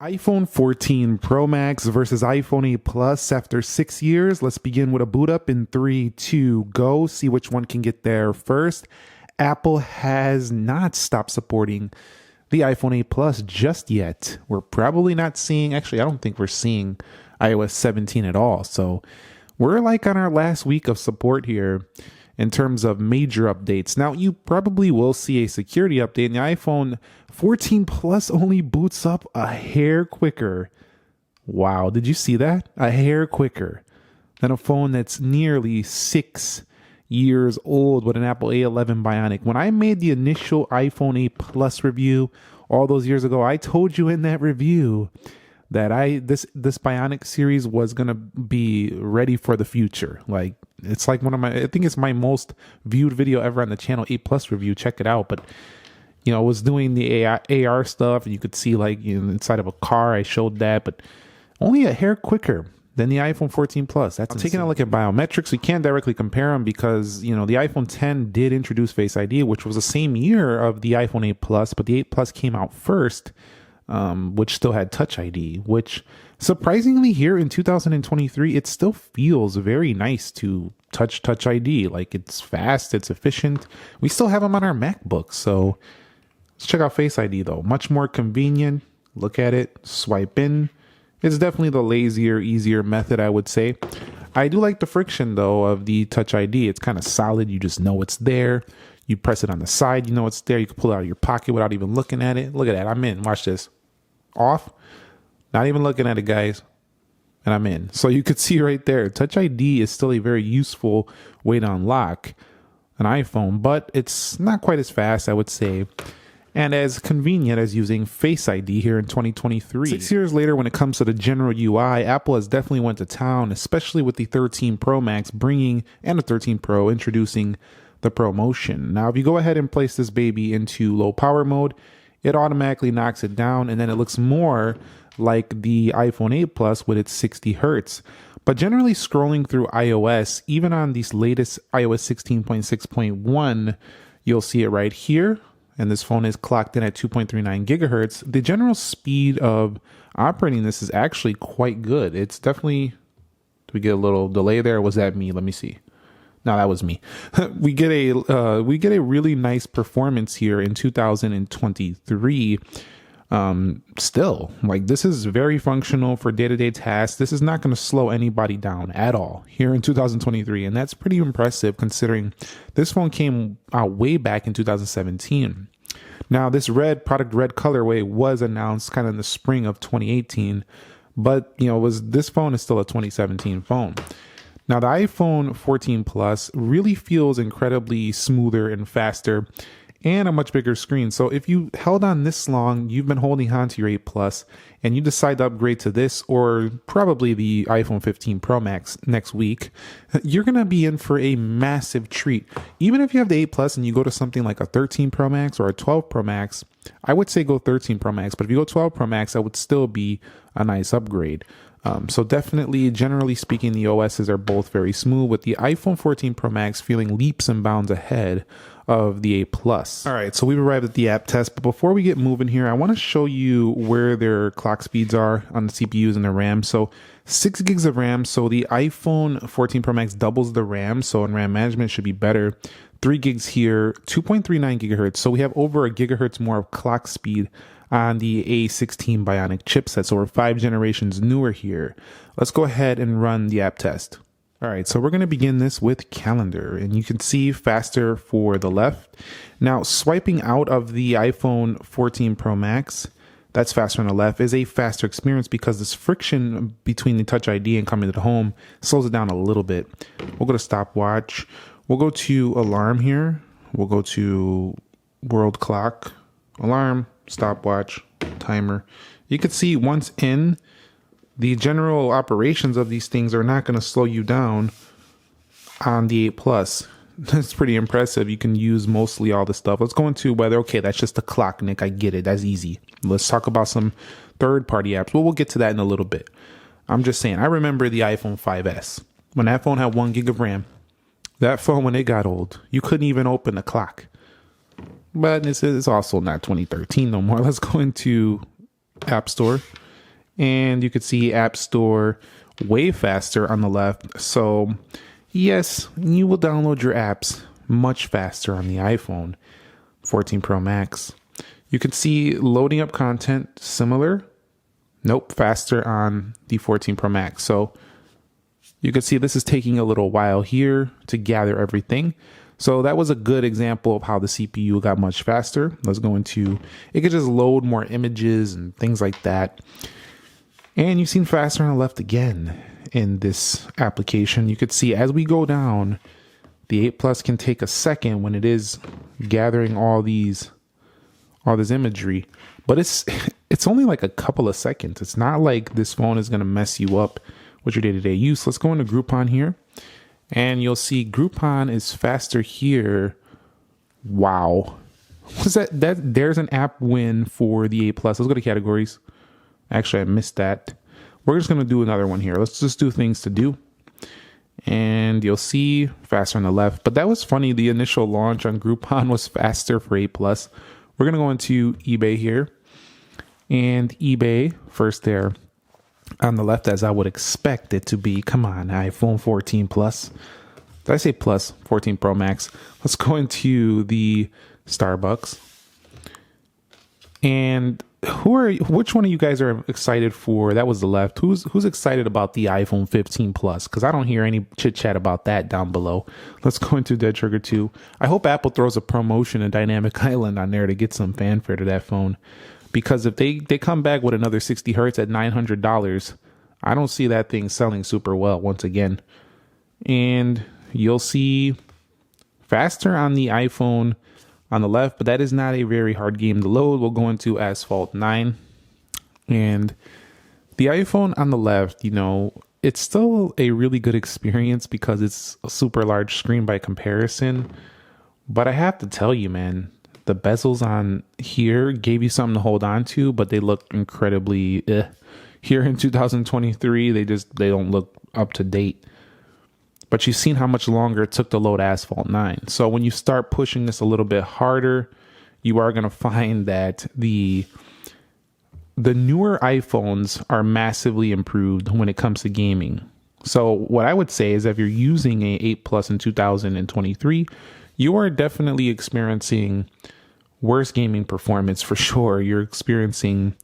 iPhone 14 Pro Max versus iPhone 8 Plus after 6 years. Let's begin with a boot up in 3, 2, go. See which one can get there first. Apple has not stopped supporting the iPhone 8 Plus just yet. We're probably not seeing, actually, I don't think we're seeing iOS 17 at all. So we're like on our last week of support here in terms of major updates. Now, you probably will see a security update, and the iPhone 14 Plus only boots up a hair quicker. Wow, did you see that? A hair quicker than a phone that's nearly 6 years old with an Apple A11 Bionic. When I made the initial iPhone 8 Plus review all those years ago, I told you in that review that this Bionic series was gonna be ready for the future. Like, it's like I think it's my most viewed video ever on the channel, 8 Plus review. Check it out. But I was doing the AR stuff, and you could see inside of a car. I showed that, but only a hair quicker than the iPhone 14 Plus. That's taking a look at biometrics. We can't directly compare them because the iPhone 10 did introduce Face ID, which was the same year of the iPhone 8 Plus, but the 8 Plus came out first. Which still had Touch ID, which surprisingly here in 2023, it still feels very nice to touch ID. Like, it's fast, it's efficient. We still have them on our MacBooks. So let's check out Face ID though. Much more convenient. Look at it, swipe in. It's definitely the lazier, easier method, I would say. I do like the friction though of the Touch ID. It's kind of solid. You just know it's there. You press it on the side, you know it's there. You can pull it out of your pocket without even looking at it. Look at that, I'm in. Watch this. Off, not even looking at it, guys, and I'm in. So you could see right there, Touch ID is still a very useful way to unlock an iPhone, but it's not quite as fast, I would say, and as convenient as using Face ID here in 2023. 6 years later, when it comes to the general UI, Apple has definitely went to town, especially with the 13 Pro Max and the 13 Pro introducing the ProMotion. Now, if you go ahead and place this baby into low power mode, it automatically knocks it down, and then it looks more like the iPhone 8 Plus with its 60 hertz. But generally scrolling through iOS, even on these latest iOS 16.6.1, you'll see it right here. And this phone is clocked in at 2.39 gigahertz. The general speed of operating this is actually quite good. It's definitely, did we get a little delay there? Was that me? Let me see. No, that was me. we get a really nice performance here in 2023. Still, like, this is very functional for day-to-day tasks. This is not going to slow anybody down at all here in 2023, and that's pretty impressive considering this phone came out way back in 2017. Now, this product red colorway was announced kind of in the spring of 2018, but this phone is still a 2017 phone. Now, the iPhone 14 Plus really feels incredibly smoother and faster and a much bigger screen. So if you held on this long, you've been holding on to your 8 Plus, and you decide to upgrade to this or probably the iPhone 15 Pro Max next week, you're going to be in for a massive treat. Even if you have the 8 Plus and you go to something like a 13 Pro Max or a 12 Pro Max, I would say go 13 Pro Max, but if you go 12 Pro Max, that would still be a nice upgrade. So definitely, generally speaking, the OSs are both very smooth, with the iPhone 14 Pro Max feeling leaps and bounds ahead of the 8 Plus. All right, so we've arrived at the app test, but before we get moving here, I want to show you where their clock speeds are on the CPUs and the RAM. So 6 gigs of RAM. So the iPhone 14 Pro Max doubles the RAM. So in RAM management, it should be better. 3 gigs here, 2.39 gigahertz. So we have over a gigahertz more of clock speed on the A16 Bionic chipset. So we're 5 generations newer here. Let's go ahead and run the app test. All right, so we're going to begin this with Calendar, and you can see faster for the left. Now, swiping out of the iPhone 14 Pro Max, that's faster on the left, is a faster experience because this friction between the Touch ID and coming to the home slows it down a little bit. We'll go to stopwatch. We'll go to alarm here. We'll go to world clock, alarm, stopwatch, timer. You can see once in, the general operations of these things are not going to slow you down on the 8 Plus. That's pretty impressive. You can use mostly all the stuff. Let's go into weather. Okay, that's just a clock, Nick. I get it. That's easy. Let's talk about some third-party apps. Well, we'll get to that in a little bit. I'm just saying, I remember the iPhone 5S. When that phone had 1 gig of RAM, that phone, when it got old, you couldn't even open the clock. But this is also not 2013 no more. Let's go into App Store. And you could see App Store way faster on the left. So yes, you will download your apps much faster on the iPhone 14 Pro Max. You can see loading up content similar. Nope, faster on the 14 Pro Max. So you can see this is taking a little while here to gather everything. So that was a good example of how the CPU got much faster. Let's go into, it could just load more images and things like that. And you've seen faster on the left again in this application. You could see as we go down, the 8 Plus can take a second when it is gathering all this imagery, but it's only like a couple of seconds. It's not like this phone is going to mess you up with your day-to-day use. Let's go into Groupon here, and you'll see Groupon is faster here. Wow. Was that there's an app win for the 8 Plus. Let's go to categories. Actually, I missed that. We're just going to do another one here. Let's just do things to do. And you'll see faster on the left. But that was funny. The initial launch on Groupon was faster for 8 Plus. We're going to go into eBay here. And eBay, first there on the left, as I would expect it to be. Come on, iPhone 14 Plus. Did I say Plus? 14 Pro Max. Let's go into the Starbucks. And which one of you guys are excited for? That was the left. Who's excited about the iPhone 15 Plus? Because I don't hear any chit chat about that down below. Let's go into Dead Trigger 2. I hope Apple throws a promotion in Dynamic Island on there to get some fanfare to that phone. Because if they come back with another 60 hertz at $900, I don't see that thing selling super well once again. And you'll see faster on the iPhone on the left, but that is not a very hard game to load. We'll go into Asphalt 9. And the iPhone on the left, you know, it's still a really good experience because it's a super large screen by comparison. But I have to tell you, man, the bezels on here gave you something to hold on to, but they look incredibly here in 2023. They don't look up to date. But you've seen how much longer it took to load Asphalt 9. So when you start pushing this a little bit harder, you are going to find that the newer iPhones are massively improved when it comes to gaming. So what I would say is if you're using a 8 Plus in 2023, you are definitely experiencing worse gaming performance for sure. You're experiencing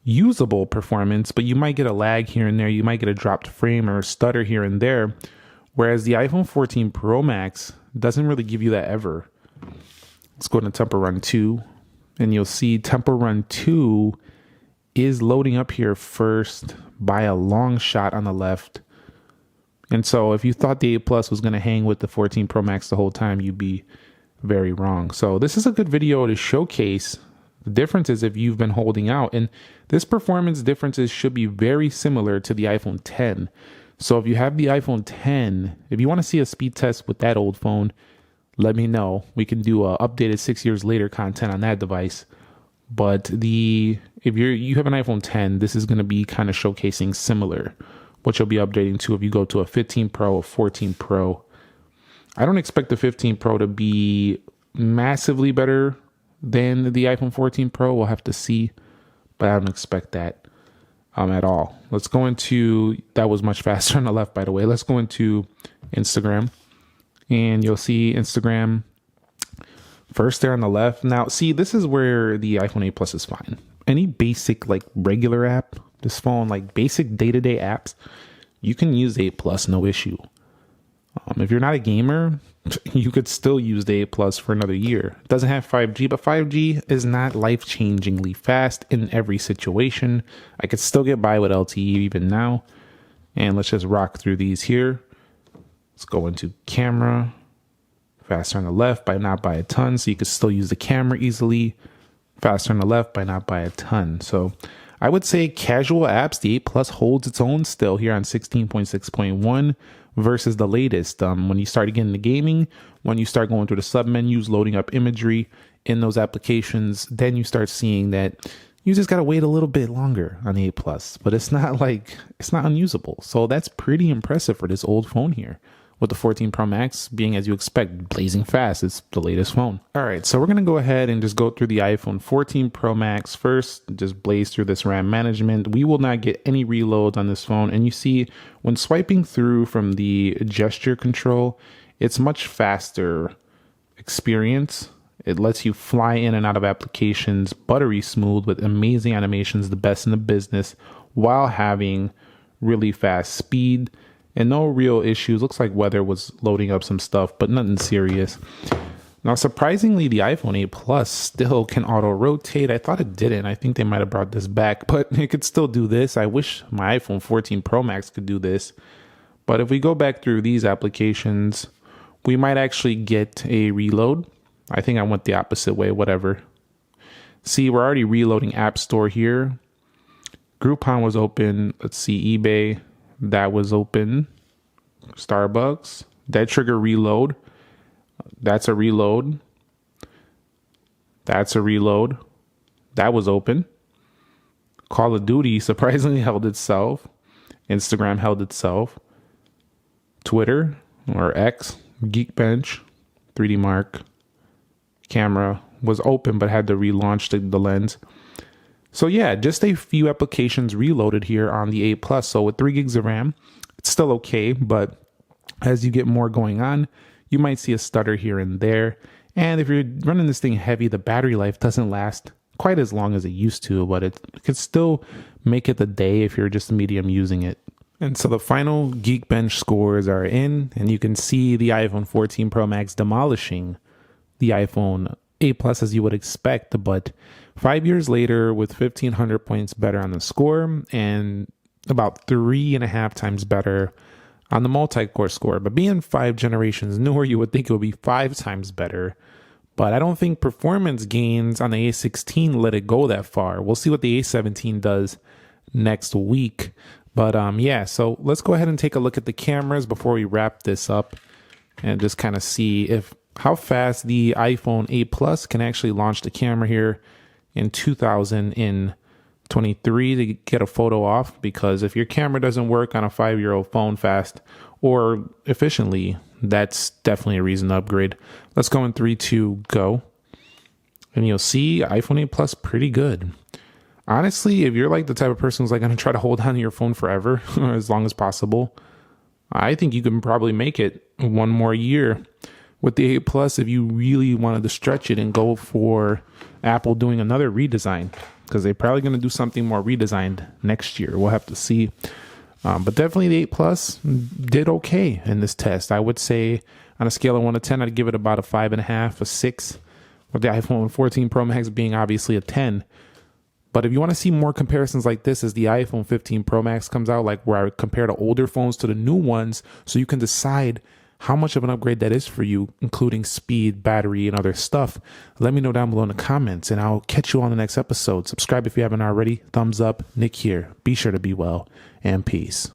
usable performance, but you might get a lag here and there. You might get a dropped frame or a stutter here and there. Whereas the iPhone 14 Pro Max doesn't really give you that ever. Let's go to Temple Run 2, and you'll see Temple Run 2 is loading up here first by a long shot on the left. And so if you thought the 8 Plus was going to hang with the 14 Pro Max the whole time, you'd be very wrong. So this is a good video to showcase the differences if you've been holding out. And this performance differences should be very similar to the iPhone 10. So if you have the iPhone 10, if you want to see a speed test with that old phone, let me know. We can do a updated 6 years later content on that device. But if you have an iPhone 10, this is going to be kind of showcasing similar what you'll be updating to if you go to a 15 Pro or 14 Pro. I don't expect the 15 Pro to be massively better than the iPhone 14 Pro. We'll have to see, but I don't expect that at all. Let's go into, that was much faster on the left, by the way. Let's go into Instagram, and you'll see Instagram first there on the left. Now, see, this is where the iPhone 8 Plus is fine. Any basic, like regular app, this phone, like basic day-to-day apps, you can use 8 Plus, no issue. If you're not a gamer, you could still use the 8 Plus for another year. It doesn't have 5G, but 5G is not life-changingly fast in every situation. I could still get by with LTE even now. And let's just rock through these here. Let's go into camera. Faster on the left, by not by a ton. So you could still use the camera easily. Faster on the left, by not by a ton. So I would say casual apps, the 8 Plus holds its own still here on 16.6.1 versus the latest. When you start getting into gaming, when you start going through the submenus, loading up imagery in those applications, then you start seeing that you just got to wait a little bit longer on the 8 Plus. But it's not unusable. So that's pretty impressive for this old phone here. with the 14 Pro Max being, as you expect, blazing fast. It's the latest phone. All right, so we're going to go ahead and just go through the iPhone 14 Pro Max first, just blaze through this RAM management. We will not get any reloads on this phone. And you see, when swiping through from the gesture control, it's much faster experience. It lets you fly in and out of applications, buttery smooth with amazing animations, the best in the business, while having really fast speed and no real issues. Looks like weather was loading up some stuff, but nothing serious. Now, surprisingly, the iPhone 8 Plus still can auto rotate. I thought it didn't. I think they might have brought this back, but it could still do this. I wish my iPhone 14 Pro Max could do this. But if we go back through these applications, we might actually get a reload. I think I went the opposite way, whatever. See, we're already reloading App Store here. Groupon was open. Let's see, eBay. That was open. Starbucks. Dead Trigger reload. That's a reload. That's a reload. That was open. Call of Duty surprisingly held itself. Instagram held itself. Twitter or X, Geekbench, 3D Mark, camera was open but had to relaunch the lens. So yeah, just a few applications reloaded here on the 8 Plus. So with 3 gigs of RAM, it's still okay, but as you get more going on, you might see a stutter here and there. And if you're running this thing heavy, the battery life doesn't last quite as long as it used to, but it could still make it the day if you're just medium using it. And so the final Geekbench scores are in, and you can see the iPhone 14 Pro Max demolishing the iPhone 8 Plus as you would expect, but 5 years later with 1,500 points better on the score and about 3.5 times better on the multi-core score. But being 5 generations newer, you would think it would be 5 times better. But I don't think performance gains on the A16 let it go that far. We'll see what the A17 does next week. But yeah, so let's go ahead and take a look at the cameras before we wrap this up and just kind of see how fast the iPhone 8 Plus can actually launch the camera here in 2023 to get a photo off. Because if your camera doesn't work on a 5-year-old phone fast or efficiently, that's definitely a reason to upgrade. Let's go in 3, 2, go. And you'll see iPhone 8 Plus pretty good. Honestly, if you're like the type of person who's like going to try to hold on to your phone forever, as long as possible, I think you can probably make it one more year with the 8 Plus if you really wanted to stretch it and go for Apple doing another redesign, because they're probably going to do something more redesigned next year. We'll have to see. But definitely the 8 Plus did okay in this test. I would say on a scale of 1 to 10, I'd give it about a 5.5, a 6, with the iPhone 14 Pro Max being obviously a 10. But if you want to see more comparisons like this as the iPhone 15 Pro Max comes out, like where I compare the older phones to the new ones, so you can decide how much of an upgrade that is for you, including speed, battery, and other stuff, let me know down below in the comments, and I'll catch you on the next episode. Subscribe if you haven't already. Thumbs up. Nick here. Be sure to be well, and peace.